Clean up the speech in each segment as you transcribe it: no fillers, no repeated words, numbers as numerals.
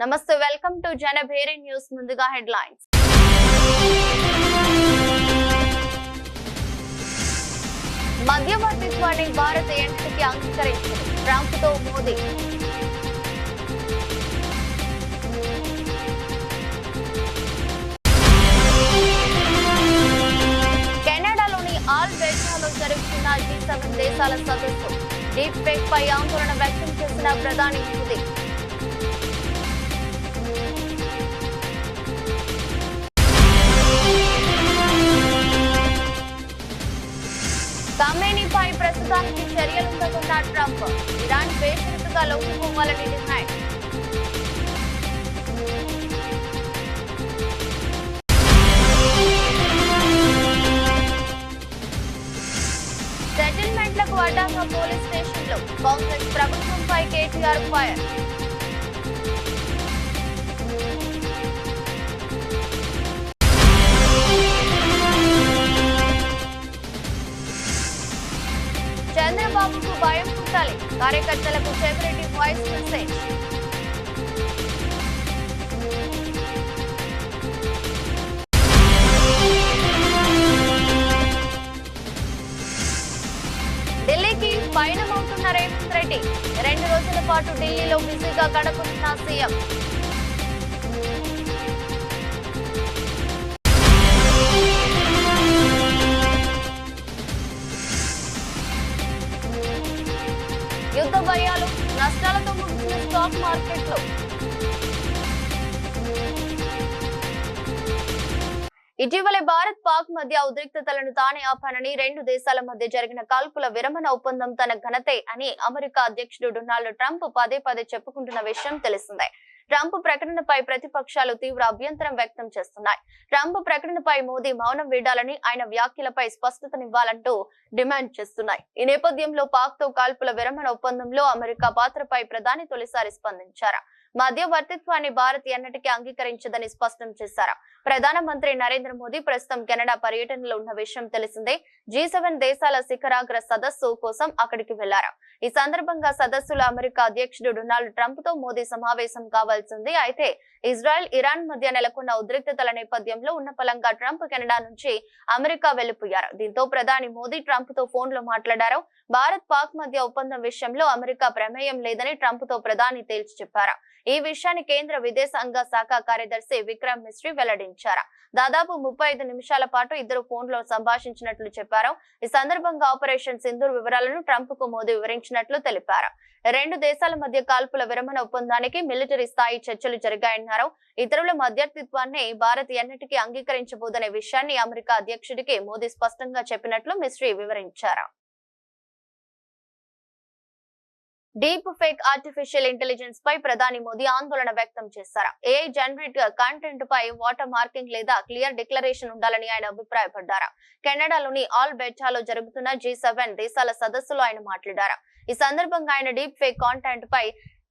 నమస్తే, welcome to Janabheri news. ముందుగా headlines. మధ్యవర్తిత్వాన్ని Bharat ఎన్నికకి అంగీకరించింది. ట్రంప్ తో మోదీ. కెనడాలోని ఆల్బెర్టాలో జరుగుతున్న G7 దేశాల సదస్సు. డీప్ ఫేక్ పై ఆందోళన వ్యక్తం చేసిన ప్రధాని మోదీ. ఖమేనీపై ప్రస్తుతానికి చర్యలుందనున్న ట్రంప్. ఇరాన్ బేషరతుగా లొంగిపోవాలని డిమాండ్. సెటిల్మెంట్లకు అడ్డంగా పోలీస్ స్టేషన్లో కాంగ్రెస్ ప్రభుత్వంపై కేటీఆర్ ఫైర్. చంద్రబాబుకు భయం పుట్టాలి. కార్యకర్తలకు చెవిరెడ్డి వాయిస్ మెసేజ్. ఢిల్లీకి పయనమవుతున్న రేవంత్ రెడ్డి. 2 రోజుల పాటు ఢిల్లీలో బిజీగా గడపనున్న సీఎం. యుద్ధ భయాలు, నష్టాలతో ముగిసిన స్టాక్ మార్కెట్లో. ఇటీవలే భారత్ పాక్ మధ్య ఉద్రిక్తతలను తానే ఆపానని, 2 దేశాల మధ్య జరిగిన కాల్పుల విరమణ ఒప్పందం తన ఘనతే అని అమెరికా అధ్యక్షుడు డొనాల్డ్ ట్రంప్ పదే చెప్పుకుంటున్న విషయం తెలిసిందే. ట్రంప్ ప్రకటనపై ప్రతిపక్షాలు తీవ్ర అభ్యంతరం వ్యక్తం చేస్తున్నాయి. ట్రంప్ ప్రకటనపై మోదీ మౌనం వీడాలని, ఆయన వ్యాఖ్యలపై స్పష్టతనివ్వాలంటూ డిమాండ్ చేస్తున్నాయి. ఈ నేపథ్యంలో పాక్ తో కాల్పుల విరమణ ఒప్పందంలో అమెరికా పాత్రపై ప్రధాని తొలిసారి స్పందించారు. మధ్యవర్తిత్వాన్ని భారత్ ఎన్నటికీ అంగీకరించదని స్పష్టం చేశారు. ప్రధానమంత్రి నరేంద్ర మోదీ ప్రస్తుతం కెనడా పర్యటనలో ఉన్న విషయం తెలిసిందే. G7 దేశాల శిఖరాగ్ర సదస్సు కోసం అక్కడికి వెళ్లారు. ఈ సందర్భంగా సదస్సులో అమెరికా అధ్యక్షుడు డొనాల్డ్ ట్రంప్ తో మోదీ సమావేశం కావాల్సింది. అయితే ఇజ్రాయెల్, ఇరాన్ మధ్య నెలకొన్న ఉద్రిక్తతల నేపథ్యంలో ఉన్నపలంగా ట్రంప్ కెనడా నుంచి అమెరికా వెళ్లిపోయారు. దీంతో ప్రధాని మోదీ ట్రంప్ తో ఫోన్ లో మాట్లాడారు. భారత్ పాక్ మధ్య ఒప్పందం విషయంలో అమెరికా ప్రమేయం లేదని ట్రంప్ తో ప్రధాని తేల్చి చెప్పారు. ఈ విషయాన్ని కేంద్ర విదేశాంగ శాఖ కార్యదర్శి విక్రమ్ మిశ్రీ వెల్లడించారు. దాదాపు 35 నిమిషాల పాటు ఇద్దరు ఫోన్ లో సంభాషించినట్లు చెప్పారు. ఈ సందర్భంగా ఆపరేషన్ సింధూర్ వివరాలను ట్రంప్ కు మోదీ వివరించినట్లు తెలిపారు. 2 దేశాల మధ్య కాల్పుల విరమణ ఒప్పందానికి మిలిటరీ స్థాయి చర్చలు జరిగాయన్నారు. ఇతరుల మధ్యవర్తిత్వాన్ని భారత్ ఎన్నటికీ అంగీకరించబోదనే విషయాన్ని అమెరికా అధ్యక్షుడికి మోదీ స్పష్టంగా చెప్పినట్లు మిశ్రీ వివరించారు. డీప్ ఫేక్ ఆర్టిఫిషియల్ ఇంటెలిజెన్స్ పై ప్రధాని మోదీ ఆందోళన వ్యక్తం చేశారు. AI జనరేట్ కంటెంట్ పై వాటర్ మార్కింగ్ లేదా క్లియర్ డిక్లరేషన్ ఉండాలని ఆయన అభిప్రాయపడ్డారు. కెనడాలోని ఆల్బెర్టాలో జరుగుతున్న G7 దేశాల సదస్సులో ఆయన మాట్లాడారు. ఈ సందర్భంగా ఆయన డీప్ ఫేక్ కాంటెంట్ పై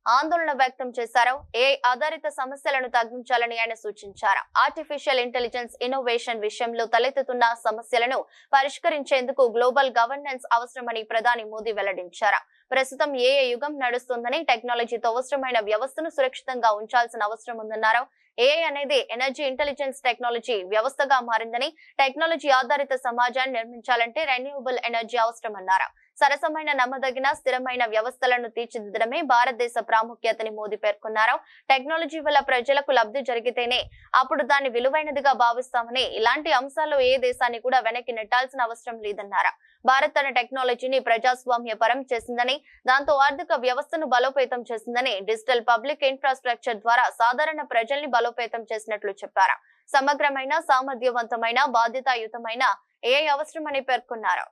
ఆందోళన వ్యక్తం చేశారు. AI ఆధారిత సమస్యలను తగ్గించాలని ఆయన సూచించారు. ఆర్టిఫిషియల్ ఇంటెలిజెన్స్ ఇన్నోవేషన్ విషయంలో తలెత్తుతున్న సమస్యలను పరిష్కరించేందుకు గ్లోబల్ గవర్నెన్స్ అవసరమని ప్రధాని మోదీ వెల్లడించారు. ప్రస్తుతం AI యుగం నడుస్తుందని, టెక్నాలజీతో అవసరమైన వ్యవస్థను సురక్షితంగా ఉంచాల్సిన అవసరం ఉందన్నారు. AI అనేది ఎనర్జీ ఇంటెలిజెన్స్ టెక్నాలజీ వ్యవస్థగా మారిందని, టెక్నాలజీ ఆధారిత సమాజాన్ని నిర్మించాలంటే రెన్యూవబుల్ ఎనర్జీ అవసరమన్నారు. సరసమైన, నమ్మదగిన, స్థిరమైన వ్యవస్థలను తీర్చిదిద్దడమే భారతదేశ ప్రాముఖ్యతని మోదీ పేర్కొన్నారు. టెక్నాలజీ వల్ల ప్రజలకు లబ్ధి జరిగితేనే అప్పుడు దాన్ని విలువైనదిగా భావిస్తామని, ఇలాంటి అంశాల్లో ఏ దేశాన్ని కూడా వెనక్కి నెట్టాల్సిన అవసరం లేదన్నారు. భారత్ తన టెక్నాలజీని ప్రజాస్వామ్య పరం చేసిందని, దాంతో ఆర్థిక వ్యవస్థను బలోపేతం చేసిందని, డిజిటల్ పబ్లిక్ ఇన్ఫ్రాస్ట్రక్చర్ ద్వారా సాధారణ ప్రజల్ని బలోపేతం చేసినట్లు చెప్పారు. సమగ్రమైన, సామర్థ్యవంతమైన, బాధ్యతాయుతమైన AI అవసరమని పేర్కొన్నారు.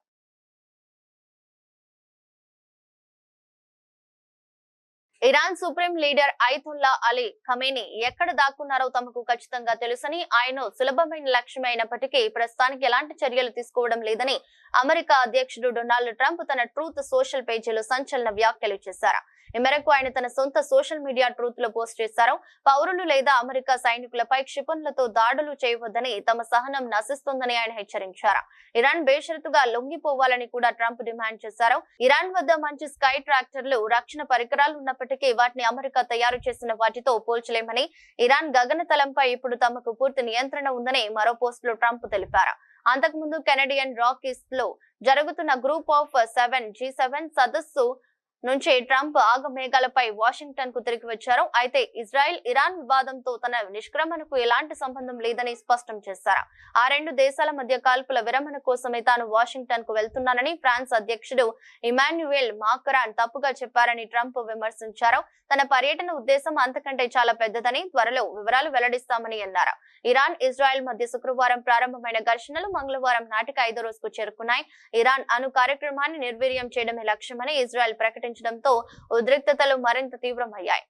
Iran supreme leader Ayatollah Ali Khamenei ఎక్కడ దాక్కున్నారో తమకు ఖచ్చితంగా తెలుసని, ఆయన సులభమైన లక్ష్యమే అయినప్పటికీ ప్రస్తుతానికి ఎలాంటి చర్యలు తీసుకోవడం లేదని అమెరికా అధ్యక్షుడు డొనాల్డ్ ట్రంప్ తన ట్రూత్ సోషల్ పేజీలో సంచలన వ్యాఖ్యలు చేశారు. ఈ మేరకు ఆయన తన సొంత సోషల్ మీడియా ట్రూత్ లో పోస్ట్ చేశారు. పౌరులు లేదా అమెరికా సైనికులపై క్షిపణులతో దాడులు చేయవద్దని, తమ సహనం నశిస్తోందని ఆయన హెచ్చరించారు. ఇరాన్ బేషరతుగా లొంగిపోవాలని కూడా ట్రంప్ డిమాండ్ చేశారు. ఇరాన్ వద్ద మంచి స్కై ట్రాక్టర్లు, రక్షణ పరికరాలు ఉన్నప్పటికీ వాటిని అమెరికా తయారు చేసిన వాటితో పోల్చలేమని, ఇరాన్ గగనతలంపై ఇప్పుడు తమకు పూర్తి నియంత్రణ ఉందని మరో పోస్ట్ లో ట్రంప్ తెలిపారు. అంతకుముందు కెనడియన్ రాకీస్ లో జరుగుతున్న గ్రూప్ ఆఫ్ 7 G7 సదస్సు నుంచి ట్రంప్ ఆగమేఘాలపై వాషింగ్టన్ కు తిరిగి వచ్చారు. అయితే ఇజ్రాయెల్ ఇరాన్ వివాదంతో తన నిష్క్రమణకు ఎలాంటి సంబంధం లేదని స్పష్టం చేశారు. ఆ రెండు దేశాల మధ్య కాల్పుల విరమణ కోసమే తాను వాషింగ్టన్ కు వెళ్తున్నానని ఫ్రాన్స్ అధ్యక్షుడు ఇమాన్యుయల్ మాక్రాన్ తప్పుగా చెప్పారని ట్రంప్ విమర్శించారు. తన పర్యటన ఉద్దేశం అంతకంటే చాలా పెద్దదని, త్వరలో వివరాలు వెల్లడిస్తామని అన్నారు. ఇరాన్ ఇజ్రాయెల్ మధ్య శుక్రవారం ప్రారంభమైన ఘర్షణలు మంగళవారం నాటికి 5వ రోజుకు చేరుకున్నాయి. ఇరాన్ అణు కార్యక్రమాన్ని నిర్వీర్యం చేయడమే లక్ష్యమని ఇజ్రాయెల్ ప్రకటించడంతో ఉద్రిక్తతలు మరింత తీవ్రమయ్యాయి.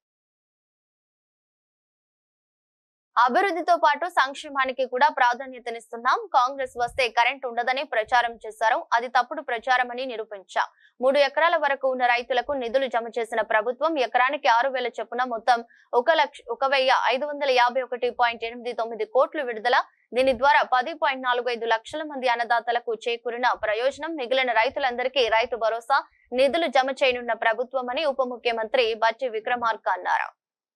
అభివృద్ధితో పాటు సంక్షేమానికి కూడా ప్రాధాన్యతనిస్తున్నాం. కాంగ్రెస్ వస్తే కరెంట్ ఉండదని ప్రచారం చేశారు. అది తప్పుడు ప్రచారమని నిరూపించా. 3 ఎకరాల వరకు ఉన్న రైతులకు నిధులు జమ చేసిన ప్రభుత్వం ఎకరానికి 6,000 చొప్పున మొత్తం 1,151.89 కోట్లు విడుదల. దీని ద్వారా 10.45 లక్షల మంది అన్నదాతలకు చేకూరిన ప్రయోజనం. మిగిలిన రైతులందరికీ రైతు భరోసా నిధులు జమ చేయనున్న ప్రభుత్వమని ఉప ముఖ్యమంత్రి బట్టి విక్రమార్క అన్నారు.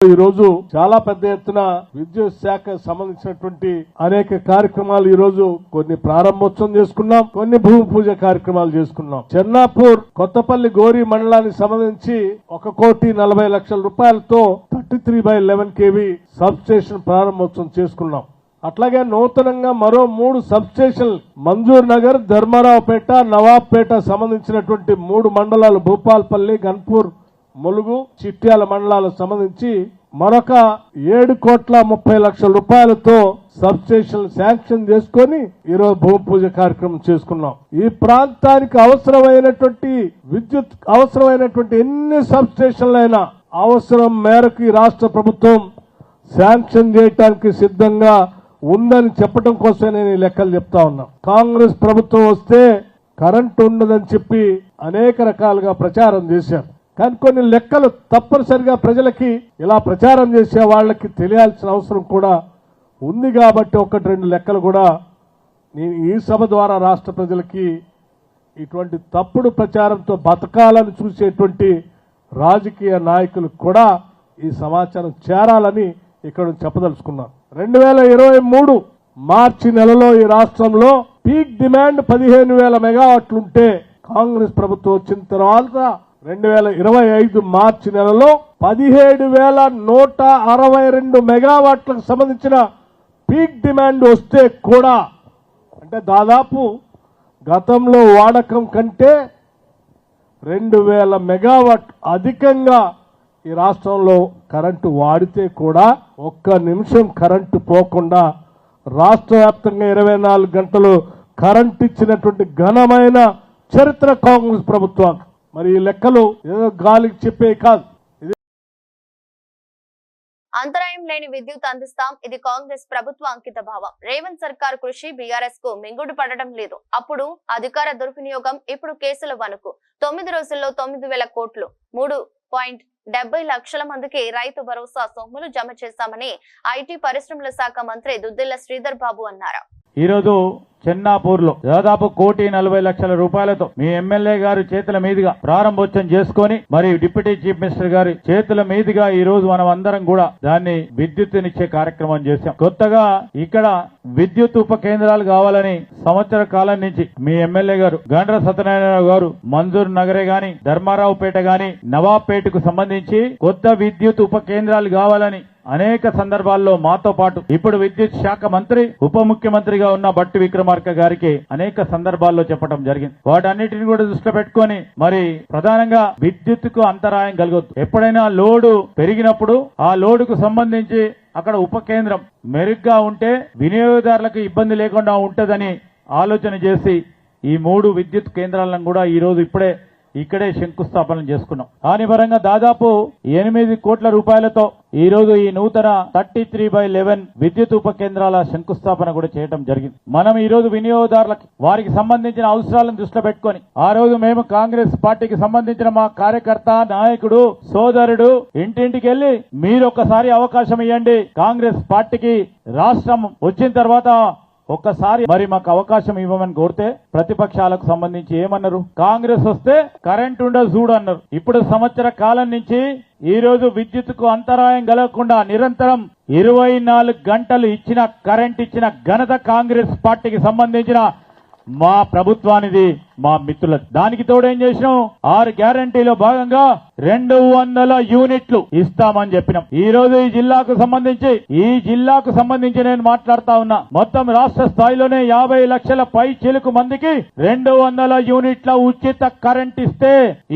ఈ రోజు చాలా పెద్ద ఎత్తున విద్యుత్ శాఖ సంబంధించినటువంటి అనేక కార్యక్రమాలు ఈ రోజు కొన్ని ప్రారంభోత్సవం చేసుకున్నాం, కొన్ని భూమి పూజ కార్యక్రమాలు చేసుకున్నాం. చెన్నాపూర్ కొత్తపల్లి గోరి మండలానికి సంబంధించి 1,40,00,000 రూపాయలతో 33/11 kV సబ్ స్టేషన్ ప్రారంభోత్సవం చేసుకున్నాం. అట్లాగే నూతనంగా మరో 3 సబ్ స్టేషన్లు మంజూర్ నగర్, ధర్మారావుపేట, నవాబ్పేట సంబంధించినటువంటి 3 మండలాలు భూపాల్పల్లి, గన్పూర్, ములుగు, చిట్యాల మండలాలకు సంబంధించి మరొక 7,30,00,000 రూపాయలతో సబ్ స్టేషన్ శాంక్షన్ చేసుకుని ఈరోజు భూమి పూజ కార్యక్రమం చేసుకున్నాం. ఈ ప్రాంతానికి అవసరమైనటువంటి విద్యుత్ అవసరమైనటువంటి ఎన్ని సబ్ స్టేషన్లైనా అవసరం మేరకు ఈ రాష్ట్ర ప్రభుత్వం శాంక్షన్ చేయడానికి సిద్ధంగా ఉందని చెప్పడం కోసం నేను ఈ లెక్కలు చెప్తా ఉన్నా. కాంగ్రెస్ ప్రభుత్వం వస్తే కరెంటు ఉండదని చెప్పి అనేక రకాలుగా ప్రచారం చేశారు. కానీ కొన్ని లెక్కలు తప్పనిసరిగా ప్రజలకి ఇలా ప్రచారం చేసే వాళ్ళకి తెలియాల్సిన అవసరం కూడా ఉంది. కాబట్టి 1-2 లెక్కలు కూడా నేను ఈ సభ ద్వారా రాష్ట్ర ప్రజలకి ఇటువంటి తప్పుడు ప్రచారంతో బతకాలని చూసేటువంటి రాజకీయ నాయకులకు కూడా ఈ సమాచారం చేరాలని ఇక్కడ చెప్పదలుచుకున్నాను. 2023 మార్చి నెలలో ఈ రాష్ట్రంలో పీక్ డిమాండ్ 15,000 మెగావాట్లు ఉంటే కాంగ్రెస్ ప్రభుత్వం వచ్చిన తర్వాత 2025 మార్చి నెలలో 17,162 మెగావాట్లకు సంబంధించిన పీక్ డిమాండ్ వస్తే కూడా, అంటే దాదాపు గతంలో వాడకం కంటే 2,000 మెగావాట్ అధికంగా ఈ రాష్ట్రంలో కరెంటు వాడితే కూడా ఒక్క నిమిషం కరెంటు పోకుండా రాష్ట్ర వ్యాప్తంగా 24 గంటలు కరెంటు ఇచ్చినటువంటి ఘనమైన చరిత్ర కాంగ్రెస్ ప్రభుత్వం. మరి ఈ లెక్కలు ఏదో గాలికి చెప్పే కాదు. అంతరాయం లేని విద్యుత్ అందిస్తాం, ఇది కాంగ్రెస్ ప్రభుత్వ అంకిత భావం. రేవంత్ సర్కార్ కృషి బీఆర్ఎస్ కు మింగుడు పడడం లేదు. అప్పుడు అధికార దుర్వినియోగం, ఇప్పుడు కేసుల వణుకు. 9 రోజుల్లో 9,000 కోట్లు, 3.70 లక్షల మందికి రైతు భరోసా సొమ్ములు జమ చేశామని ఐటీ పరిశ్రమల శాఖ మంత్రి దుద్దిళ్ల శ్రీధర్ బాబు అన్నారు. ఈ రోజు చెన్నాపూర్ లో దాదాపు 1,40,00,000 రూపాయలతో మీ ఎమ్మెల్యే గారి చేతుల మీదుగా ప్రారంభోత్సవం చేసుకుని మరి డిప్యూటీ చీఫ్ మినిస్టర్ గారి చేతుల మీదుగా ఈ రోజు మనం అందరం కూడా దాన్ని విద్యుత్తునిచ్చే కార్యక్రమం చేశాం. కొత్తగా ఇక్కడ విద్యుత్ ఉప కేంద్రాలు కావాలని సంవత్సర కాలం నుంచి మీ ఎమ్మెల్యే గారు గండ్ర సత్యనారాయణ గారు మంజూర్ నగరే గాని, ధర్మారావుపేట గాని, నవాబ్పేటకు సంబంధించి కొత్త విద్యుత్ ఉప కేంద్రాలు కావాలని అనేక సందర్భాల్లో మాతో పాటు ఇప్పుడు విద్యుత్ శాఖ మంత్రి ఉప ముఖ్యమంత్రిగా ఉన్న బట్టి విక్రమార్క గారికి అనేక సందర్భాల్లో చెప్పడం జరిగింది. వాటన్నిటిని కూడా దృష్టిలో పెట్టుకొని మరి ప్రధానంగా విద్యుత్తుకు అంతరాయం కలగొద్దు. ఎప్పుడైనా లోడు పెరిగినప్పుడు ఆ లోడుకు సంబంధించి అక్కడ ఉప కేంద్రం మెరుగ్గా ఉంటే వినియోగదారులకు ఇబ్బంది లేకుండా ఉంటదని ఆలోచన చేసి ఈ 3 విద్యుత్ కేంద్రాలను కూడా ఈ రోజు ఇప్పుడే ఇక్కడే శంకుస్థాపన చేసుకున్నాం. దాని పరంగా దాదాపు 8 కోట్ల రూపాయలతో ఈ రోజు ఈ నూతన 33/11 విద్యుత్ ఉప కేంద్రాల శంకుస్థాపన కూడా చేయడం జరిగింది. మనం ఈ రోజు వినియోగదారులకు వారికి సంబంధించిన అవసరాలను దృష్టిలో పెట్టుకొని ఆ రోజు మేము కాంగ్రెస్ పార్టీకి సంబంధించిన మా కార్యకర్త, నాయకుడు, సోదరుడు ఇంటింటికి వెళ్లి మీరు ఒక్కసారి అవకాశం ఇవ్వండి, కాంగ్రెస్ పార్టీకి రాష్ట్రం వచ్చిన తర్వాత ఒక్కసారి మరి మాకు అవకాశం ఇవ్వమని కోరితే ప్రతిపక్షాలకు సంబంధించి ఏమన్నారు? కాంగ్రెస్ వస్తే కరెంట్ ఉండదు చూడు అన్నారు. ఇప్పుడు సంవత్సర కాలం నుంచి ఈ రోజు విద్యుత్తుకు అంతరాయం కలగకుండా నిరంతరం 24 గంటలు ఇచ్చిన కరెంట్ ఇచ్చిన ఘనత కాంగ్రెస్ పార్టీకి సంబంధించిన మా ప్రభుత్వానిది, మా మిత్రులది. దానికి తోడేం చేసినాం? 6 గ్యారంటీలో భాగంగా 200 యూనిట్లు ఇస్తామని చెప్పినాం. ఈ రోజు ఈ జిల్లాకు సంబంధించి నేను మాట్లాడుతా ఉన్నా. మొత్తం రాష్ట్ర స్థాయిలోనే 50 లక్షల పై చిలుకు మందికి 200 యూనిట్ల ఉచిత కరెంట్ ఇస్తే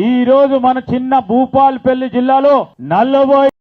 ఈ రోజు మన చిన్న భూపాల్పల్లి జిల్లాలో 40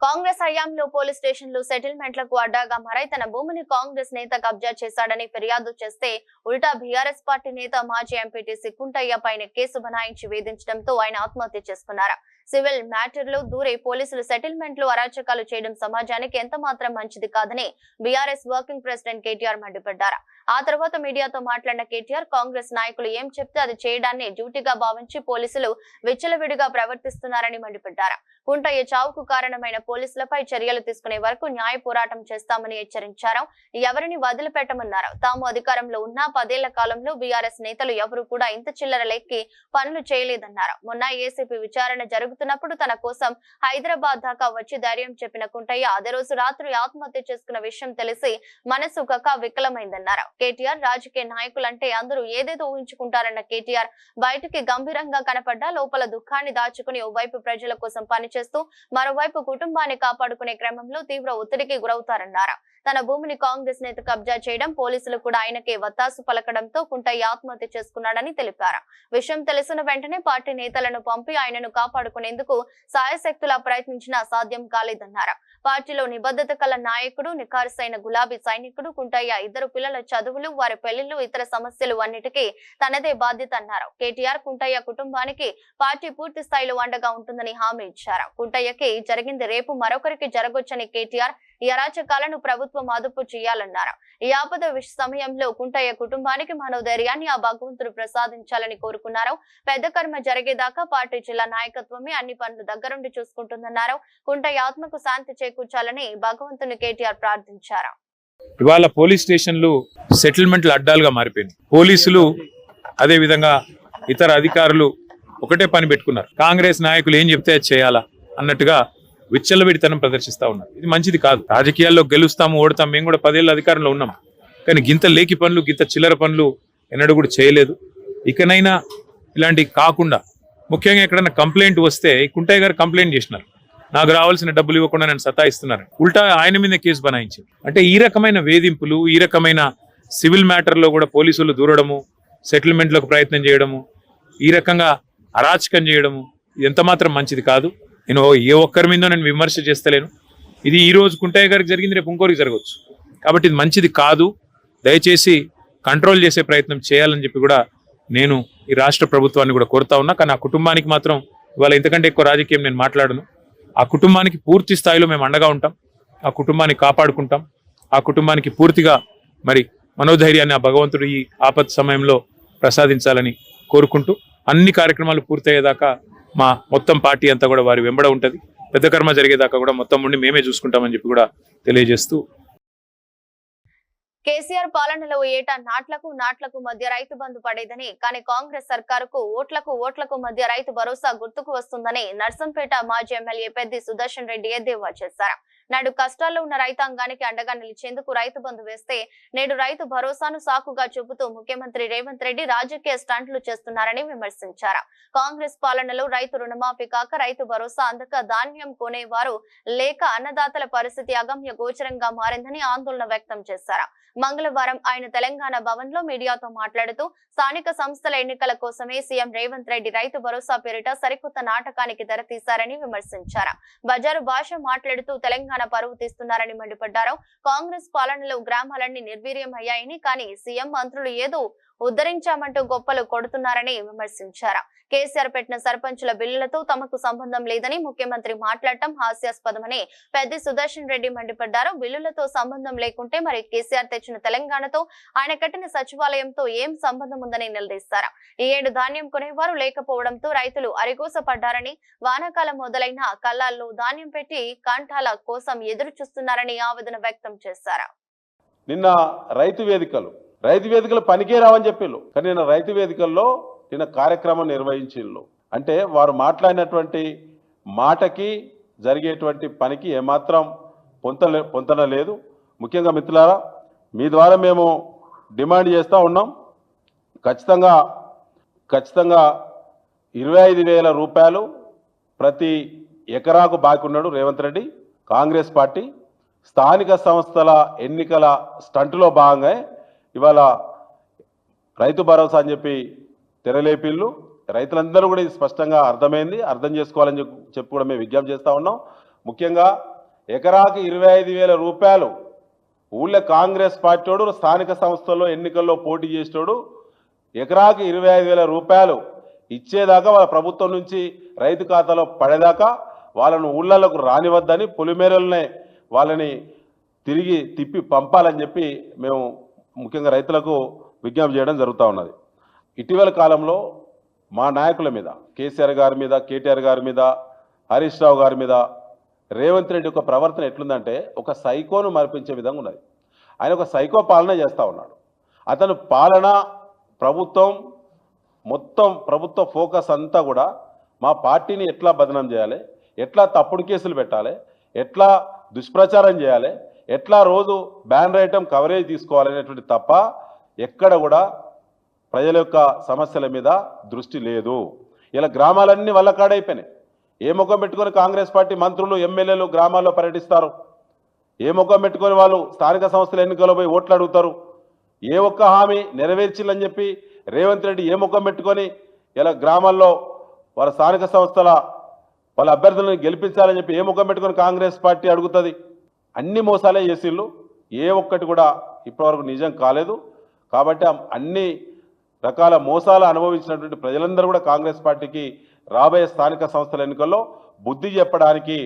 కాంగ్రెస్ హయాంలో పోలీస్ స్టేషన్లు సెటిల్మెంట్లకు అడ్డాగా మారై తన భూమిని కాంగ్రెస్ నేత కబ్జా చేశాడని ఫిర్యాదు చేస్తే ఉల్టా బీఆర్ఎస్ పార్టీ నేత మాజీ ఎంపీటీసీ కుంటయ్య పైన కేసు బనాయించి వేధించడంతో ఆయన ఆత్మహత్య చేసుకున్నారు. సివిల్ మ్యాటర్లో దూరే పోలీసులు సెటిల్మెంట్లు అరాచకాలు చేయడం సమాజానికి ఎంత మాత్రం మంచిది కాదని బీఆర్ఎస్ వర్కింగ్ ప్రెసిడెంట్ కేటీఆర్ మండిపడ్డారు. ఆ తర్వాత మీడియాతో మాట్లాడిన కేటీఆర్ కాంగ్రెస్ నాయకులు ఏం చెప్తే అది చేయడాన్ని డ్యూటీగా భావించి పోలీసులు విచ్చలవిడిగా ప్రవర్తిస్తున్నారని మండిపడ్డారు. కుంటయ్య చావుకు కారణమైన పోలీసులపై చర్యలు తీసుకునే వరకు న్యాయ పోరాటం చేస్తామని హెచ్చరించారు. ఎవరిని వదిలిపెట్టమన్నారు. తాము అధికారంలో ఉన్న 10 ఏళ్ల కాలంలో బీఆర్ఎస్ నేతలు ఎవరు కూడా ఇంత చిల్లర లెక్కి పనులు చేయలేదన్నారు. మొన్న ఏసీపీ విచారణ జరుగుతున్నప్పుడు తన కోసం హైదరాబాద్ దాకా వచ్చి ధైర్యం చెప్పిన కుంటయ్య అదే రోజు రాత్రి ఆత్మహత్య చేసుకున్న విషయం తెలిసి మనసు కక్క వికలమైందన్నారు. కేటీఆర్ రాజకీయ నాయకులంటే అందరూ ఏదేదో ఊహించుకుంటారన్న కేటీఆర్ బయటికి గంభీరంగా కనపడ్డా లోపల దుఃఖాన్ని దాచుకుని ఓవైపు ప్రజల కోసం పనిచేస్తూ మరోవైపు కుటుంబాన్ని కాపాడుకునే క్రమంలో తీవ్ర ఒత్తిడికి గురవుతారన్నారు. తన భూమిని కాంగ్రెస్ నేత కబ్జా చేయడం, పోలీసులు కూడా ఆయనకే వత్తాసు పలకడంతో కుంటయ్య ఆత్మహత్య చేసుకున్నాడని తెలిపారు. విషయం తెలిసిన వెంటనే పార్టీ నేతలను పంపి ఆయనను కాపాడుకునేందుకు సాయశక్తులా ప్రయత్నించినా సాధ్యం కాలేదన్నారు. పార్టీలో నిబద్ధత కల నాయకుడు, నిఖార్సైన గులాబీ సైనికుడు కుంటయ్య. 2 పిల్లల చదువులు, వారి పెళ్లిళ్లు, ఇతర సమస్యలు అన్నిటికీ తనదే బాధ్యత అన్నారు. కేటీఆర్ కుంటయ్య కుటుంబానికి పార్టీ పూర్తి స్థాయిలో అండగా ఉంటుందని హామీ ఇచ్చారు. కుంటయ్యకి జరిగింది రేపు మరొకరికి జరగొచ్చని కేటీఆర్ ఈ అరాచకాలను ప్రభుత్వం అదుపు చేయాలన్నారు. ఈ ఆపద సమయంలో కుంటయ్య కుటుంబానికి మనోధైర్యాన్ని ఆ భగవంతుడు ప్రసాదించాలని కోరుకున్నారు. పెద్ద కర్మ జరిగేదాకా పార్టీ జిల్లా నాయకత్వమే అన్ని పనులు దగ్గరుండి చూసుకుంటుందన్నారు. కుంటయ్య ఆత్మకు శాంతి చేకూర్చాలని భగవంతుని కేటీఆర్ ప్రార్థించారు. ఇవాళ పోలీస్ స్టేషన్లు సెటిల్మెంట్లు అడ్డాలుగా మారిపోయినాయి. పోలీసులు అదే విధంగా ఇతర అధికారులు ఒకటే పని పెట్టుకున్నారు. కాంగ్రెస్ నాయకులు ఏం చెప్తే అది చేయాలా అన్నట్టుగా విచ్చలవిడితనం ప్రదర్శిస్తా ఉన్నారు. ఇది మంచిది కాదు. రాజకీయాల్లో గెలుస్తాము, ఓడతాం. మేము కూడా 10 ఏళ్ళ అధికారంలో ఉన్నాం. కానీ గింత లేకి పనులు, గింత చిల్లర పనులు ఎన్నడూ కూడా చేయలేదు. ఇకనైనా ఇలాంటివి కాకుండా, ముఖ్యంగా ఎక్కడైనా కంప్లైంట్ వస్తే కుంటయ్య గారు కంప్లైంట్ చేసినారు, నాకు రావాల్సిన డబ్బులు ఇవ్వకుండా నేను సతాయిస్తున్నారు. ఉల్టా ఆయన మీద కేసు బనాయించింది. అంటే ఈ రకమైన వేధింపులు, ఈ రకమైన సివిల్ మ్యాటర్లో కూడా పోలీసులు దూరడము, సెటిల్మెంట్లకు ప్రయత్నం చేయడము, ఈ రకంగా అరాచకం చేయడము ఇది ఎంత మాత్రం మంచిది కాదు. నేను ఏ ఒక్కరి మీద నేను విమర్శ చేస్తలేను. ఇది ఈ రోజు కుంటయ్య గారికి జరిగింది, రేపు ఇంకోరికి జరగవచ్చు. కాబట్టి ఇది మంచిది కాదు. దయచేసి కంట్రోల్ చేసే ప్రయత్నం చేయాలని చెప్పి కూడా నేను ఈ రాష్ట్ర ప్రభుత్వాన్ని కూడా కోరుతా ఉన్నా. కానీ ఆ కుటుంబానికి మాత్రం ఇవాళ ఇంతకంటే ఎక్కువ రాజకీయం నేను మాట్లాడను. ఆ కుటుంబానికి పూర్తి స్థాయిలో మేము అండగా ఉంటాం. ఆ కుటుంబాన్ని కాపాడుకుంటాం. ఆ కుటుంబానికి పూర్తిగా మరి మనోధైర్యాన్ని ఆ భగవంతుడు ఈ ఆపత్ సమయంలో ప్రసాదించాలని కోరుకుంటూ అన్ని కార్యక్రమాలు పూర్తయ్యేదాకా మా మొత్తం పార్టీ అంతా కూడా వారి వెంబడ ఉంటది. పెద్ద కర్మ జరిగేదాకా కూడా మొత్తం ఉండి మేమే చూసుకుంటామని చెప్పి కూడా తెలియజేస్తూ, కేసీఆర్ పాలనలో ఏటా నాట్లకు మధ్య రైతు బంధు పడేదని, కానీ కాంగ్రెస్ సర్కారుకు ఓట్లకు మధ్య రైతు భరోసా గుర్తుకు వస్తుందని నర్సంపేట మాజీ ఎమ్మెల్యే పెద్ది సుదర్శన్ రెడ్డి ఎద్దేవా చేశారు. నాడు కష్టాల్లో ఉన్న రైతాంగానికి అండగా నిలిచేందుకు రైతు బంధు వేస్తే నేడు రైతు భరోసాను సాకుగా చూపుతూ ముఖ్యమంత్రి రేవంత్ రెడ్డి రాజకీయ స్టంట్లు చేస్తున్నారని విమర్శించారు. కాంగ్రెస్ పాలనలో రైతు రుణమాఫీ కాక, రైతు భరోసా అందక, ధాన్యం కొనేవారు లేక అన్నదాతల పరిస్థితి అగమ్య గోచరంగా మారిందని ఆందోళన వ్యక్తం చేశారు. మంగళవారం ఆయన తెలంగాణ భవన్ లో మీడియాతో మాట్లాడుతూ స్థానిక సంస్థల ఎన్నికల కోసమే సీఎం రేవంత్ రెడ్డి రైతు భరోసా పేరిట సరికొత్త నాటకానికి తెరతీశారని విమర్శించారు. బజారు భాష మాట్లాడుతూ తెలంగాణ పరువు తీస్తున్నారని మండిపడ్డారు. కాంగ్రెస్ పాలనలో గ్రామాలన్నీ నిర్వీర్యం అయ్యాయని, కానీ సీఎం మంత్రులు ఏదో ఉద్ధరించామంటూ గొప్పలు కొడుతున్నారని విమర్శించారు. కేసీఆర్ పెట్టిన సర్పంచుల బిల్లులతో తమకు సంబంధం లేదని ముఖ్యమంత్రి మాట్లాడటం హాస్యాస్పదమని పెద్ది సుదర్శన్ రెడ్డి మండిపడ్డారు. బిల్లులతో సంబంధం లేకుంటే మరి కేసీఆర్ తెచ్చిన తెలంగాణతో ఆయన కట్టిన సచివాలయంతో ఏం సంబంధం ఉందని నిలదీశారు. ఈ ఏడు ధాన్యం కొనేవారు లేకపోవడంతో రైతులు అరిగోస పడ్డారని, వానాకాలం మొదలైన కళ్ళాల్లో ధాన్యం పెట్టి కాంటాల కోసం ఎదురు చూస్తున్నారని ఆవేదన వ్యక్తం చేశారు. నిన్న రైతు వేదికలు పనికే రావని చెప్పిళ్ళు, కానీ నిన్న రైతు వేదికల్లో నిన్న కార్యక్రమం నిర్వహించిళ్ళు. అంటే వారు మాట్లాడినటువంటి మాటకి జరిగేటువంటి పనికి ఏమాత్రం పొంతన లేదు. ముఖ్యంగా మిత్రులారా, మీ ద్వారా మేము డిమాండ్ చేస్తూ ఉన్నాం. ఖచ్చితంగా 25,000 రూపాయలు ప్రతి ఎకరాకు బాకీ ఉన్నాడు రేవంత్ రెడ్డి. కాంగ్రెస్ పార్టీ స్థానిక సంస్థల ఎన్నికల స్టంటులో భాగంగా ఇవాళ రైతు భరోసా అని చెప్పి తెరలేపిళ్ళు. రైతులందరూ కూడా ఇది స్పష్టంగా అర్థమైంది, అర్థం చేసుకోవాలని చెప్పి కూడా మేము విజ్ఞప్తి చేస్తూ ఉన్నాం. ముఖ్యంగా ఎకరాకి 25,000 రూపాయలు ఊళ్ళో కాంగ్రెస్ పార్టీోడు స్థానిక సంస్థల్లో ఎన్నికల్లో పోటీ చేసేటోడు ఎకరాకి 25,000 రూపాయలు ఇచ్చేదాకా వాళ్ళ ప్రభుత్వం నుంచి రైతు ఖాతాలో పడేదాకా వాళ్ళను ఊళ్ళకు రానివద్దని పులిమేరలనే వాళ్ళని తిప్పి పంపాలని చెప్పి మేము ముఖ్యంగా రైతులకు విజ్ఞప్తి చేయడం జరుగుతూ ఉన్నది. ఇటీవల కాలంలో మా నాయకుల మీద, కేసీఆర్ గారి మీద, కేటీఆర్ గారి మీద, హరీష్ రావు గారి మీద రేవంత్ రెడ్డి యొక్క ప్రవర్తన ఎట్లుందంటే ఒక సైకోను మరిపించే విధంగా ఉన్నది. ఆయన ఒక సైకో పాలన చేస్తూ ఉన్నాడు. అతను పాలన ప్రభుత్వ ఫోకస్ అంతా కూడా మా పార్టీని ఎట్లా బదనం చేయాలి, ఎట్లా తప్పుడు కేసులు పెట్టాలి, ఎట్లా దుష్ప్రచారం చేయాలి, ఎట్లా రోజు బ్యానర్ ఐటమ్ కవరేజ్ తీసుకోవాలనేటువంటి తప్ప ఎక్కడ కూడా ప్రజల యొక్క సమస్యల మీద దృష్టి లేదు. ఇలా గ్రామాలన్నీ వల్లకాడైపోయినాయి. ఏ ముఖం పెట్టుకొని కాంగ్రెస్ పార్టీ మంత్రులు, ఎమ్మెల్యేలు గ్రామాల్లో పర్యటిస్తారు? ఏ ముఖం పెట్టుకొని వాళ్ళు స్థానిక సంస్థల ఎన్నికల్లో పోయి ఓట్లు అడుగుతారు? ఏ ఒక్క హామీ నెరవేర్చిల్లని చెప్పి రేవంత్ రెడ్డి ఏ ముఖం పెట్టుకొని ఇలా గ్రామాల్లో వాళ్ళ స్థానిక సంస్థల వాళ్ళ అభ్యర్థులను గెలిపించాలని చెప్పి ఏ ముఖం పెట్టుకొని కాంగ్రెస్ పార్టీ అడుగుతుంది? అన్ని మోసాలే చేసిళ్ళు, ఏ ఒక్కటి కూడా ఇప్పటివరకు నిజం కాలేదు. కాబట్టి అన్ని రకాల మోసాలు అనుభవించినటువంటి ప్రజలందరూ కూడా కాంగ్రెస్ పార్టీకి రాబోయే స్థానిక సంస్థల ఎన్నికల్లో బుద్ధి చెప్పడానికి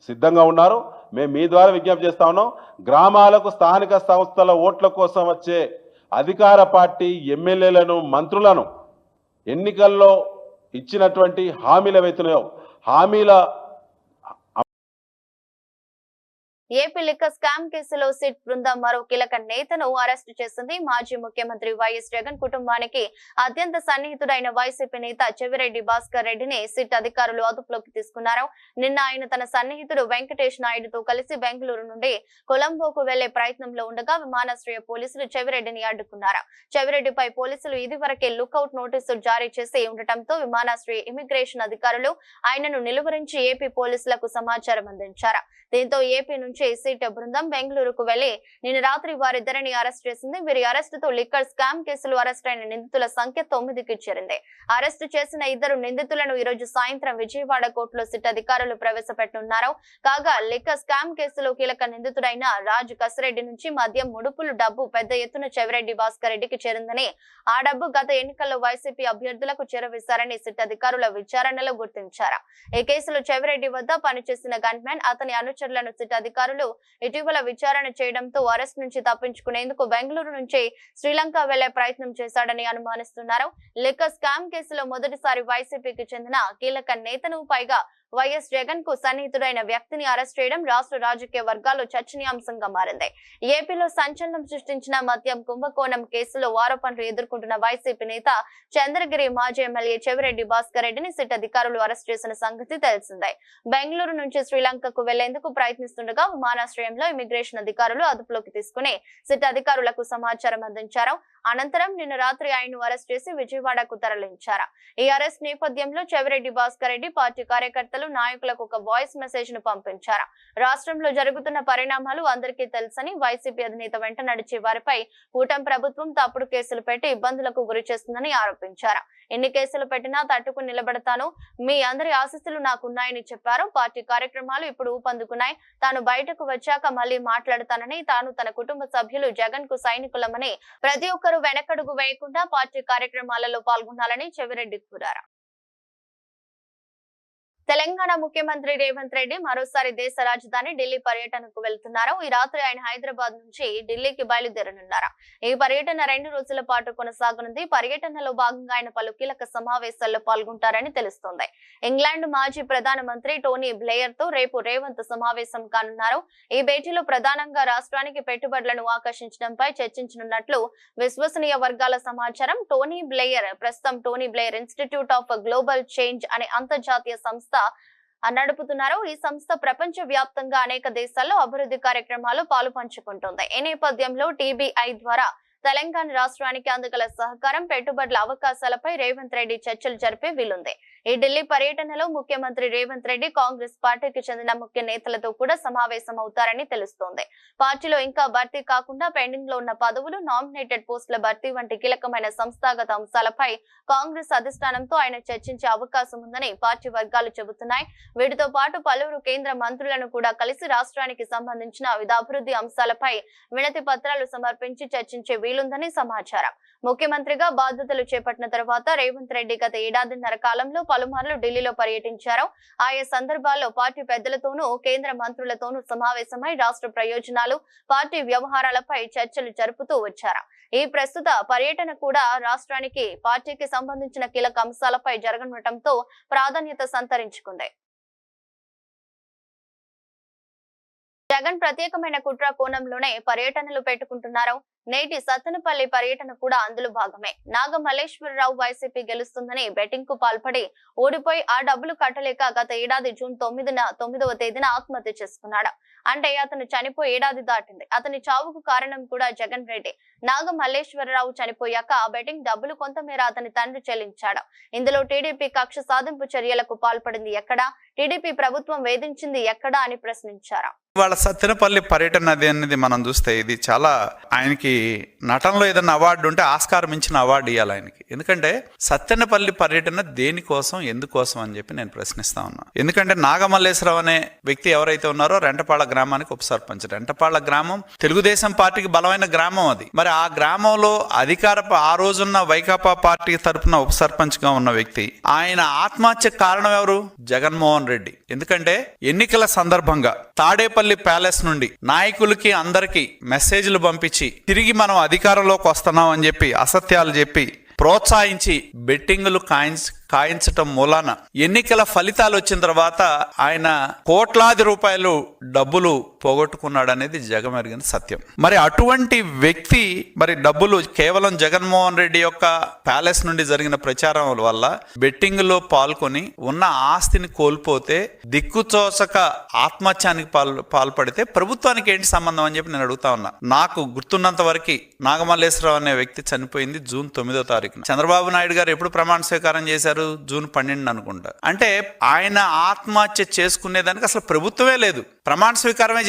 సిద్ధంగా ఉన్నారు. మేము మీ ద్వారా విజ్ఞప్తి చేస్తా ఉన్నాం. గ్రామాలకు స్థానిక సంస్థల ఓట్ల కోసం వచ్చే అధికార పార్టీ ఎమ్మెల్యేలను, మంత్రులను ఎన్నికల్లో ఇచ్చినటువంటి హామీలు ఏవైతున్నాయో హామీల ఏపీ లిక్కర్ స్కామ్ కేసులో సిట్ బృందం మరో కీలక నేతను అరెస్టు చేసింది. మాజీ ముఖ్యమంత్రి వైఎస్ జగన్ కుటుంబానికి అత్యంత సన్నిహితుడైన వైసీపీ నేత చెవిరెడ్డి భాస్కర్ రెడ్డిని సిట్ అధికారులు అదుపులోకి తీసుకున్నారు. నిన్న ఆయన తన సన్నిహితుడు వెంకటేష్ నాయుడుతో కలిసి బెంగళూరు నుండి కొలంబోకు వెళ్లే ప్రయత్నంలో ఉండగా విమానాశ్రయ పోలీసులు చెవిరెడ్డిని అడ్డుకున్నారు. చెవిరెడ్డిపై పోలీసులు ఇదివరకే లుకౌట్ నోటీసులు జారీ చేసి ఉండటంతో విమానాశ్రయ ఇమిగ్రేషన్ అధికారులు ఆయనను నిలువరించి ఏపీ పోలీసులకు సమాచారం అందించారు. దీంతో ఏపీ నుంచి సిట్ బృందం బెంగళూరుకు వెళ్లి నిన్న రాత్రి వారిద్దరిని అరెస్ట్ చేసింది. వీరి అరెస్టుతో లిక్కర్ స్కామ్ కేసులో అరెస్ట్ అయిన నిందితుల సంఖ్య 9కి చేరింది. అరెస్టు చేసిన 2 నిందితులను ఈ రోజు సాయంత్రం విజయవాడ కోర్టులో సిట్ అధికారులు ప్రవేశపెట్టనున్నారు. కాగా లిక్కర్ స్కామ్ కేసులో కీలక నిందితుడైన రాజు కసిరెడ్డి నుంచి మద్యం ముడుపులు డబ్బు పెద్ద ఎత్తున చెవిరెడ్డి భాస్కర్ రెడ్డికి చేరిందని, ఆ డబ్బు గత ఎన్నికల్లో వైసీపీ అభ్యర్థులకు చేరవేశారని సిట్ అధికారుల విచారణలో గుర్తించారు. ఈ కేసులో చెవిరెడ్డి వద్ద పనిచేసిన గన్మ్యాన్, అతని అనుచరులను సిట్ అధికారులు ఇటీవల విచారణ చేయడంతో అరెస్ట్ నుంచి తప్పించుకునేందుకు బెంగళూరు నుంచి శ్రీలంక వెళ్లే ప్రయత్నం చేశాడని అనుమానిస్తున్నారు. లిక్కర్ స్కామ్ కేసులో మొదటిసారి వైసీపీకి చెందిన కీలక నేతను, పైగా వైఎస్ జగన్ కు సన్నిహితుడైన వ్యక్తిని అరెస్ట్ చేయడం రాష్ట్ర రాజకీయ వర్గాల్లో చర్చనీయాంశంగా మారింది. ఏపీలో సంచలనం సృష్టించిన మద్యం కుంభకోణం కేసులో ఆరోపణలు ఎదుర్కొంటున్న వైసీపీ నేత చంద్రగిరి మాజీ ఎమ్మెల్యే చెవిరెడ్డి భాస్కర్ రెడ్డిని సిట్ అధికారులు అరెస్ట్ చేసిన సంగతి తెలిసిందే. బెంగళూరు నుంచి శ్రీలంకకు వెళ్లేందుకు ప్రయత్నిస్తుండగా విమానాశ్రయంలో ఇమిగ్రేషన్ అధికారులు అదుపులోకి తీసుకుని సిట్ అధికారులకు సమాచారం అందించారు. అనంతరం నిన్న రాత్రి ఆయన్ను అరెస్ట్ చేసి విజయవాడకు తరలించారు. ఈ అరెస్ట్ నేపథ్యంలో చెవిరెడ్డి భాస్కర్ రెడ్డి పార్టీ కార్యకర్తలు నేతలు నాయకులకు ఒక వాయిస్ మెసేజ్ ను పంపించారు. రాష్ట్రంలో జరుగుతున్న పరిణామాలు అందరికీ తెలుసని, వైసీపీ అధినేత వెంట నడిచే వారిపై కూటమి ప్రభుత్వం తప్పుడు కేసులు పెట్టి ఇబ్బందులకు గురి చేస్తుందని ఆరోపించారు. ఎన్ని కేసులు పెట్టినా తట్టుకుని నిలబడతాను, మీ అందరి ఆశీస్సులు నాకున్నాయని చెప్పారు. పార్టీ కార్యక్రమాలు ఇప్పుడు ఊపందుకున్నాయి, తాను బయటకు వచ్చాక మళ్లీ మాట్లాడతానని, తాను తన కుటుంబ సభ్యులు జగన్ కు సైనికులమని, ప్రతి ఒక్కరూ వెనకడుగు వేయకుండా పార్టీ కార్యక్రమాలలో పాల్గొనాలని చెవిరెడ్డి కోరారు. తెలంగాణ ముఖ్యమంత్రి రేవంత్ రెడ్డి మరోసారి దేశ రాజధాని ఢిల్లీ పర్యటనకు వెళ్తున్నారు. ఈ రాత్రి ఆయన హైదరాబాద్ నుంచి ఢిల్లీకి బయలుదేరనున్నారు. ఈ పర్యటన 2 రోజుల పాటు కొనసాగనుంది. పర్యటనలో భాగంగా ఆయన పలు కీలక సమావేశాల్లో పాల్గొంటారని తెలుస్తోంది. ఇంగ్లాండ్ మాజీ ప్రధానమంత్రి టోనీ బ్లేయర్ తో రేపు రేవంత్ సమావేశం కానున్నారు. ఈ భేటీలో ప్రధానంగా రాష్ట్రానికి పెట్టుబడులను ఆకర్షించడంపై చర్చించనున్నట్లు విశ్వసనీయ వర్గాల సమాచారం. టోనీ బ్లేయర్ ప్రస్తుతం Tony Blair institute of global change అనే అంతర్జాతీయ సంస్థ నడుపుతున్నారు. ఈ సంస్థ ప్రపంచ వ్యాప్తంగా అనేక దేశాల్లో అభివృద్ధి కార్యక్రమాలు పాలు పంచుకుంటుంది. ఈ నేపథ్యంలో టీబీఐ ద్వారా తెలంగాణ రాష్ట్రానికి అందగల సహకారం, పెట్టుబడుల అవకాశాలపై రేవంత్ రెడ్డి చర్చలు జరిపే వీలుంది. ఈ ఢిల్లీ పర్యటనలో ముఖ్యమంత్రి రేవంత్ రెడ్డి కాంగ్రెస్ పార్టీకి చెందిన ముఖ్య నేతలతో కూడా సమావేశం అవుతారని తెలుస్తోంది. పార్టీలో ఇంకా భర్తీ కాకుండా పెండింగ్ లో ఉన్న పదవులు, నామినేటెడ్ పోస్టుల భర్తీ వంటి కీలకమైన సంస్థాగత అంశాలపై కాంగ్రెస్ అధిష్టానంతో ఆయన చర్చించే అవకాశం ఉందని పార్టీ వర్గాలు చెబుతున్నాయి. వీటితో పాటు పలువురు కేంద్ర మంత్రులను కూడా కలిసి రాష్ట్రానికి సంబంధించిన వివిధ అభివృద్ధి అంశాలపై వినతి పత్రాలు సమర్పించి చర్చించే వీలుందని సమాచారం. ముఖ్యమంత్రిగా బాధ్యతలు చేపట్టిన తర్వాత రేవంత్ రెడ్డి గత ఏడాదిన్నర కాలంలో పలుమార్లు ఢిల్లీలో పర్యటించారు. ఆయా సందర్భాల్లో పార్టీ పెద్దలతోనూ కేంద్ర మంత్రులతోనూ సమావేశమై రాష్ట్ర ప్రయోజనాలు, పార్టీ వ్యవహారాలపై చర్చలు జరుపుతూ వచ్చారు. ఈ ప్రస్తుత పర్యటన కూడా రాష్ట్రానికి, పార్టీకి సంబంధించిన కీలక అంశాలపై జరగనుండటంతో ప్రాధాన్యత సంతరించుకుంది. జగన్ ప్రత్యేకమైన కుట్ర కోణంలోనే పర్యటనలు పెట్టుకుంటున్నారు. నేటి సత్తెనపల్లి పర్యటన కూడా అందులో భాగమే. నాగమల్లేశ్వరరావు వైసీపీ గెలుస్తుందని బెట్టింగ్ కు పాల్పడి ఓడిపోయి ఆ డబ్బులు కట్టలేక గత ఏడాది జూన్ 9వ తేదీన ఆత్మహత్య చేసుకున్నాడు. అంటే అతను చనిపోయి ఏడాది దాటింది. అతని చావుకు కారణం కూడా జగన్ రెడ్డి. నాగమల్లేశ్వరరావు చనిపోయాక ఆ బెట్టింగ్ డబ్బులు కొంతమేర అతని తండ్రి చెల్లించాడు. ఇందులో టీడీపీ కక్ష సాధింపు చర్యలకు పాల్పడింది ఎక్కడా, టీడీపీ ప్రభుత్వం వేధించింది ఎక్కడా అని ప్రశ్నించారు. వాళ్ళ సత్తెనపల్లి పర్యటన అనేది మనం చూస్తే ఇది చాలా, ఆయనకి నటనలో ఏదైనా అవార్డు ఉంటే ఆస్కారం ఇచ్చిన అవార్డు ఇవ్వాలి ఆయనకి. ఎందుకంటే సత్తెనపల్లి పర్యటన దేనికోసం, ఎందుకోసం అని చెప్పి నేను ప్రశ్నిస్తా ఉన్నా. ఎందుకంటే నాగమల్లేశ్వరరావు అనే వ్యక్తి ఎవరైతే ఉన్నారో రెంటపాళ్ల గ్రామానికి ఉప సర్పంచ్. రెంటపాళ్ల గ్రామం తెలుగుదేశం పార్టీకి బలమైన గ్రామం అది. మరి ఆ గ్రామంలో ఆ రోజున్న వైకాపా పార్టీ తరఫున ఉప సర్పంచ్ గా ఉన్న వ్యక్తి, ఆయన ఆత్మహత్య కారణం ఎవరు? జగన్మోహన్ రెడ్డి. ఎందుకంటే ఎన్నికల సందర్భంగా తాడేపల్లి ప్యాలెస్ నుండి నాయకులకి అందరికి మెసేజ్లు పంపించి తిరిగి మనం అధికారంలోకి వస్తున్నాం అని చెప్పి అసత్యాలు చెప్పి ప్రోత్సహించి బెట్టింగులు కాయించటం మూలాన ఎన్నికల ఫలితాలు వచ్చిన తర్వాత ఆయన కోట్లాది రూపాయలు డబ్బులు పోగొట్టుకున్నాడు అనేది జగమెరిగిన సత్యం. మరి అటువంటి వ్యక్తి మరి డబ్బులు కేవలం జగన్మోహన్ రెడ్డి యొక్క ప్యాలెస్ నుండి జరిగిన ప్రచారం వల్ల బెట్టింగ్ లో పాల్గొని ఉన్న ఆస్తిని కోల్పోతే దిక్కుచోచక ఆత్మహత్యానికి పాల్పడితే ప్రభుత్వానికి ఏంటి సంబంధం అని చెప్పి నేను అడుగుతా ఉన్నా. నాకు గుర్తున్నంత వరకు నాగమల్లేశ్వరరావు అనే వ్యక్తి చనిపోయింది జూన్ 9వ తారీఖున. చంద్రబాబు నాయుడు గారు ఎప్పుడు ప్రమాణ స్వీకారం చేశారు? జూన్ 12 అనుకుంటా. అంటే ఆయన ఆత్మహత్య చేసుకునేదానికి అసలు ప్రభుత్వమే లేదు, ప్రమాణ స్వీకారమే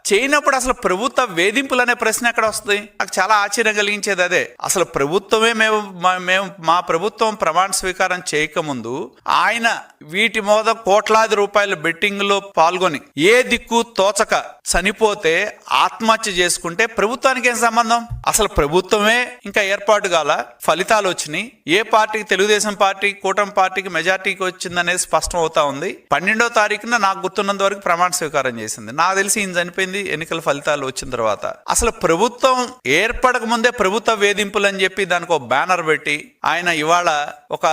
చేయనప్పుడు అసలు ప్రభుత్వ వేధింపులు అనే ప్రశ్న ఎక్కడ వస్తుంది? నాకు చాలా ఆశ్చర్యం కలిగించేది అదే. అసలు ప్రభుత్వమే మా ప్రభుత్వం ప్రమాణ స్వీకారం చేయకముందు ఆయన వీటి మీద కోట్లాది రూపాయల బెట్టింగ్ లో పాల్గొని ఏ దిక్కు తోచక చనిపోతే ఆత్మహత్య చేసుకుంటే ప్రభుత్వానికి ఏం సంబంధం? అసలు ప్రభుత్వమే ఇంకా ఏర్పాటు కాల, ఫలితాలు వచ్చినాయి. ఏ పార్టీకి, తెలుగుదేశం పార్టీ కూటమి పార్టీకి మెజార్టీకి వచ్చిందనేది స్పష్టం అవుతా ఉంది. 12వ తారీఖున నాకు గుర్తున్నంత వరకు ప్రమాణ స్వీకారం చేసింది. నాకు తెలిసి ఈయన చనిపోయింది ఎన్నికల ఫలితాలు వచ్చిన తర్వాత. అసలు ప్రభుత్వం ఏర్పడక ముందే ప్రభుత్వ వేధింపులు అని చెప్పి దానికి ఒక బ్యానర్ పెట్టి ఆయన ఇవాళ ఒక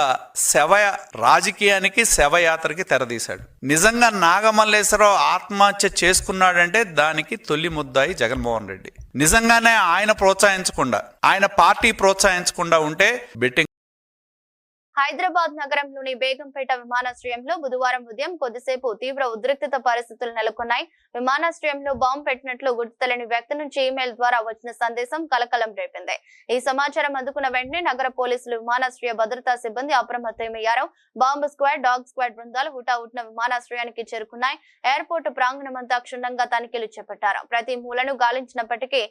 రాజకీయానికి శవయాత్రకి తెరదీశాడు. నిజంగా నాగమల్లేశ్వరరావు ఆత్మహత్య చేసుకున్నాడంటే దానికి తొలి ముద్దాయి జగన్మోహన్ రెడ్డి. నిజంగానే ఆయన ప్రోత్సహించకుండా, ఆయన పార్టీ ప్రోత్సహించకుండా ఉంటే బెట్టింగ్ హైదరాబాద్ నగరంలోని బేగంపేట విమానాశ్రయంలో బుధవారం ఉదయం కొద్దిసేపు తీవ్ర ఉద్రిక్తత పరిస్థితులు నెలకొన్నాయి. విమానాశ్రయంలో బాంబు పెట్టినట్లు గుర్తు తెలియని వ్యక్తి నుంచి ఈమెయిల్ ద్వారా వచ్చిన సందేశం కలకలం రేపింది. ఈ సమాచారం అందుకున్న వెంటనే నగర పోలీసులు, విమానాశ్రయ భద్రతా సిబ్బంది అప్రమత్తమయ్యారు. బాంబు స్క్వాడ్, డాగ్ స్క్వాడ్ బృందాలు హుటాహుటిన విమానాశ్రయానికి చేరుకున్నాయి. ఎయిర్పోర్టు ప్రాంగణమంతా క్షుణ్ణంగా తనిఖీలు చేపట్టారు. ప్రతి మూలను గాలించినప్పటికీ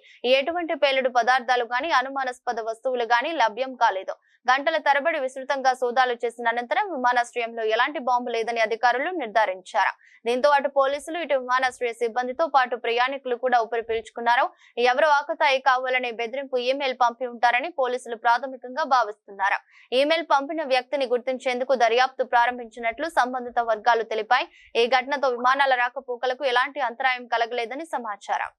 ఎటువంటి పేలుడు పదార్థాలు గాని, అనుమానాస్పద వస్తువులు గాని లభ్యం కాలేదు. గంటల తరబడి విస్తృతంగా సోదాలు చేసిన అనంతరం విమానాశ్రయంలో ఎలాంటి బాంబు లేదని అధికారులు నిర్ధారించారు. దీంతో అటు పోలీసులు, ఇటు విమానాశ్రయ సిబ్బందితో పాటు ప్రయాణికులు కూడా ఊపిరి పీల్చుకున్నారు. ఎవరో ఆకతాయి కావాలనే బెదిరింపు ఈమెయిల్ పంపి ఉంటారని పోలీసులు ప్రాథమికంగా భావిస్తున్నారు. ఈమెయిల్ పంపిన వ్యక్తిని గుర్తించేందుకు దర్యాప్తు ప్రారంభించినట్లు సంబంధిత వర్గాలు తెలిపాయి. ఈ ఘటనతో విమానాల రాకపోకలకు ఎలాంటి అంతరాయం కలగలేదని సమాచారం.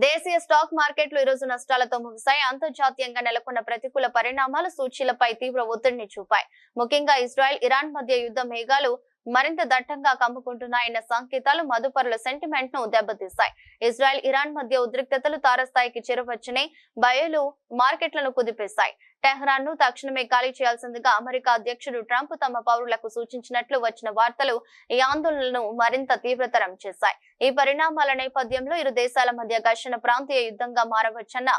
దేశీయ స్టాక్ మార్కెట్లు ఈ రోజు నష్టాలతో ముగిశాయి. అంతర్జాతీయంగా నెలకొన్న ప్రతికూల పరిణామాలు సూచీలపై తీవ్ర ఒత్తిడిని చూపాయి. ముఖ్యంగా ఇజ్రాయెల్, ఇరాన్ మధ్య యుద్ధ మేఘాలు మరింత దట్టంగా కమ్ముకుంటున్నాయన్న సంకేతాలు మదుపరుల సెంటిమెంట్ ను దెబ్బతీశాయి. ఇజ్రాయెల్, ఇరాన్ మధ్య ఉద్రిక్తతలు తారస్థాయికి చేరువచ్చినాయి. బయలు మార్కెట్లను కుదిపేశాయి. టెహ్రాన్ ను తక్షణమే ఖాళీ చేయాల్సిందిగా అమెరికా అధ్యక్షుడు ట్రంప్ తమ పౌరులకు సూచించినట్లు వచ్చిన వార్తలు ఈ ఆందోళనలను మరింత తీవ్రతరం చేశాయి. ఈ పరిణామాల నేపథ్యంలో ఇరు దేశాల మధ్య ఘర్షణ ప్రాంతీయ యుద్ధంగా మారవచ్చన్న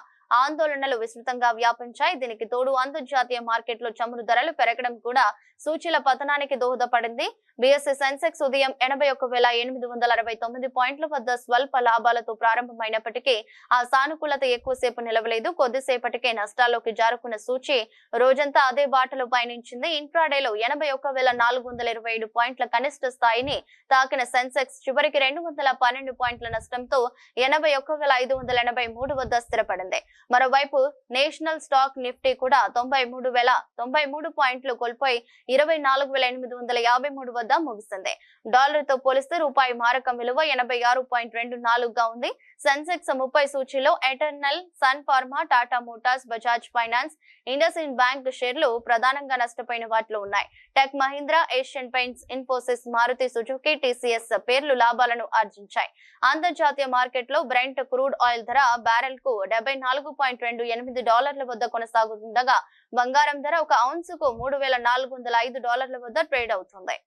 ఆందోళనలు విస్తృతంగా వ్యాపించాయి. దీనికి తోడు అంతర్జాతీయ మార్కెట్లో చమురు ధరలు పెరగడం కూడా సూచీల పతనానికి దోహదపడింది. బీఎస్ఈ సెన్సెక్స్ ఉదయం 81,869 పాయింట్ల వద్ద స్వల్ప లాభాలతో ప్రారంభమైనప్పటికీ ఆ సానుకూలత ఎక్కువసేపు నిలవలేదు. కొద్దిసేపటికే నష్టాల్లోకి జారుకున్న సూచీ రోజంతా అదే బాటలో పయనించింది. ఇంట్రాడేలో 81,427 పాయింట్ల కనిష్ట స్థాయిని తాకిన సెన్సెక్స్ చివరికి 212 పాయింట్ల నష్టంతో 81,583 వద్ద స్థిరపడింది. మరోవైపు నేషనల్ స్టాక్ నిఫ్టీ కూడా 93 పాయింట్లు కోల్పోయి 24,853 వద్ద ముగిసింది. డాలర్ తో పోలిస్తే రూపాయి మారకం విలువ 86.24 గా ఉంది. సెన్సెక్స్ 30 సూచీలో Eternal, Sun Pharma, Tata Motors, Bajaj finance, IndusInd bank షేర్లు ప్రధానంగా నష్టపోయిన వాటిలో ఉన్నాయి. Tech Mahindra, Asian Paints, Infosys, Maruti Suzuki, TCS పేర్లు లాభాలను ఆర్జించాయి. అంతర్జాతీయ మార్కెట్లో బ్రెంట్ క్రూడ్ ఆయిల్ ధర బ్యారెల్ కు $74.28 వద్ద కొనసాగుతుండగా బంగారం ధర ఒక ఔన్స్ కు $3,405 వద్ద ట్రేడ్ అవుతుంది.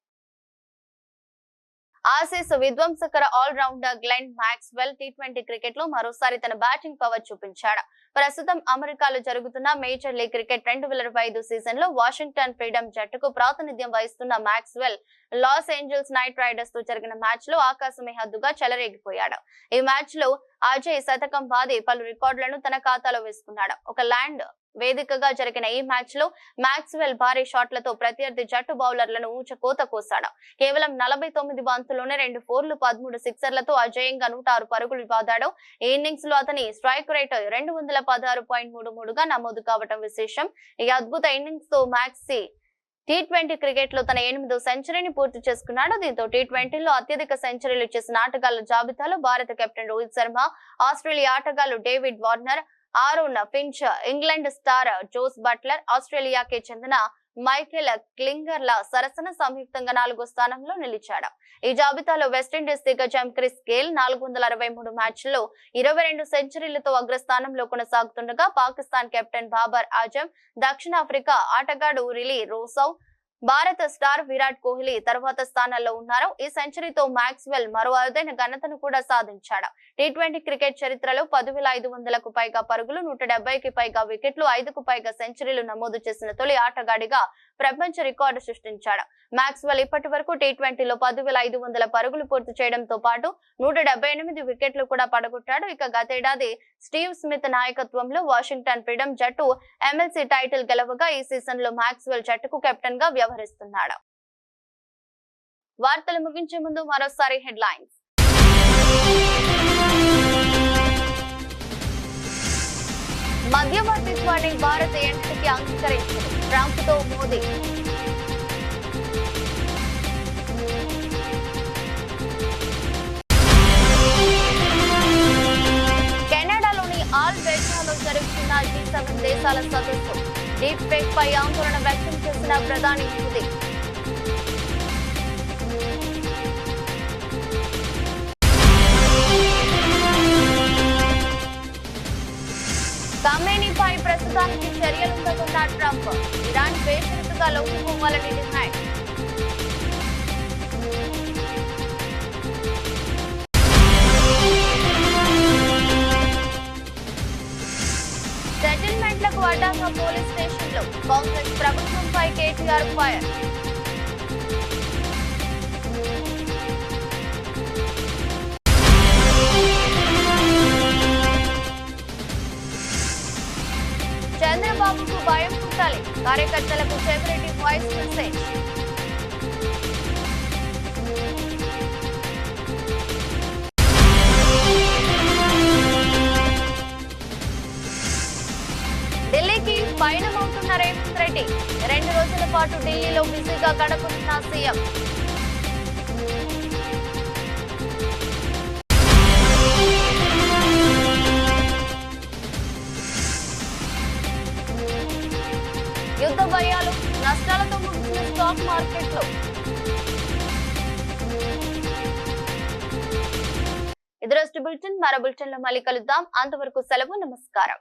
ఆసీస్ విధ్వంసకర ఆల్ రౌండర్ గ్లెన్ మాక్స్వెల్ టీ20 క్రికెట్ లో మరోసారి తన బ్యాటింగ్ పవర్ చూపించాడు. ప్రస్తుతం అమెరికాలో జరుగుతున్న మేజర్ లీగ్ క్రికెట్ 2025 సీజన్ లో వాషింగ్టన్ ఫ్రీడమ్ జట్టుకు ప్రాతినిధ్యం వహిస్తున్న Maxwell Los Angeles Knight Riders తో జరిగిన మ్యాచ్ లో ఆకాశమే హద్దుగా చెలరేగిపోయాడు. ఈ మ్యాచ్ లో అజయ్ శతకం బాది పలు రికార్డులను తన ఖాతాలో వేసుకున్నాడు. ఒక ల్యాండ్ వేదికగా జరిగిన ఈ మ్యాచ్ లో మాక్స్వెల్ భారీ షాట్లతో ప్రత్యర్థి జట్టు బౌలర్లను ఊచకోత కోశాడు. కేవలం 49 బంతుల్లోనే 2 4లు, 13 సిక్సర్లతో అజేయంగా 106 పరుగులు బాదాడు. ఈ ఇన్నింగ్స్ లో అతని స్ట్రైక్ రేట్ 216.33 గా నమోదు కావడం విశేషం. ఈ అద్భుత ఇన్నింగ్స్ తో మాక్సీ టీ20 క్రికెట్ లో తన 8వ సెంచరీని పూర్తి చేసుకున్నాడు. దీంతో టీ20లో అత్యధిక సెంచరీలు చేసిన ఆటగాళ్ల జాబితాలో భారత కెప్టెన్ రోహిత్ శర్మ, ఆస్ట్రేలియా ఆటగాళ్లు David Warner, Aaron Finch, England star Jos Buttler, ఆస్ట్రేలియాకి చెందిన మైకేల్ క్లింగర్ల సరసన సంయుక్తంగా 4వ స్థానంలో నిలిచాడు. ఈ జాబితాలో వెస్టిండీస్ దిగ్గజం క్రిస్ గేల్ 463 మ్యాచ్ల్లో 22 సెంచరీలతో అగ్రస్థానంలో కొనసాగుతుండగా పాకిస్తాన్ కెప్టెన్ బాబర్ ఆజం, దక్షిణాఫ్రికా ఆటగాడు రిలీ రోసౌ, భారత స్టార్ విరాట్ కోహ్లీ తర్వాత స్థానాల్లో ఉన్నారు. ఈ సెంచరీతో మాక్స్వెల్ మరో అరుదైన ఘనతను కూడా సాధించాడు. టీ20 క్రికెట్ చరిత్రలో 10,500కు పైగా పరుగులు, 170కి పైగా వికెట్లు, 5కు పైగా సెంచరీలు నమోదు చేసిన తొలి ఆటగాడిగా ప్రపంచ రికార్డు సృష్టించాడు. మాక్స్వెల్ ఇప్పటి వరకు టీ20లో 10,500 పరుగులు పూర్తి చేయడంతో పాటు 178 వికెట్లు కూడా పడగొట్టాడు. ఇక గతేడాది స్టీవ్ స్మిత్ నాయకత్వంలో వాషింగ్టన్ ఫ్రీడమ్ జట్టు ఎమ్మెల్సీ టైటిల్ గెలవగా ఈ సీజన్ లో మాక్స్వెల్ జట్టుకు కెప్టెన్ గా వ్యవహరిస్తున్నాడు. వార్తలు ముగించే ముందు మరోసారి హెడ్లైన్స్. మధ్యవర్తిత్వాన్ని భారత్ ఎన్నిటికీ అంగీకరించింది. ట్రంప్ తో మోదీ. కెనడాలోని ఆల్బెర్టాలో జరుగుతున్న G7 దేశాల సదస్సు. డీప్ ఫేక్ పై ఆందోళన వ్యక్తం చేసిన ప్రధాని మోదీ. ఖమేనీపై ప్రస్తుతానికి చర్యలుందనున్న ట్రంప్. ఖచ్చితంగా లొంగిపోవాలని డిమాండ్. సెటిల్మెంట్లకు అడ్డంగా పోలీస్ స్టేషన్లో కాంగ్రెస్ ప్రభుత్వంపై కేటీఆర్ ఫైర్. చంద్రబాబుకు భయం పుట్టాలి, కార్యకర్తలకు చెవిరెడ్డి వాయిస్ మెసేజ్. ఢిల్లీకి పయనమవుతున్న రేవంత్ రెడ్డి 2 రోజుల పాటు ఢిల్లీలో బిజీగా గడపనున్న సీఎం. యుద్ధ భయాలు, నష్టాలతో ముగిసిన స్టాక్ మార్కెట్లో. ఇది రోజు బులెటిన్. మరో బులెటిన్ లో మళ్ళీ కలుద్దాం. అంతవరకు సెలవు. నమస్కారం.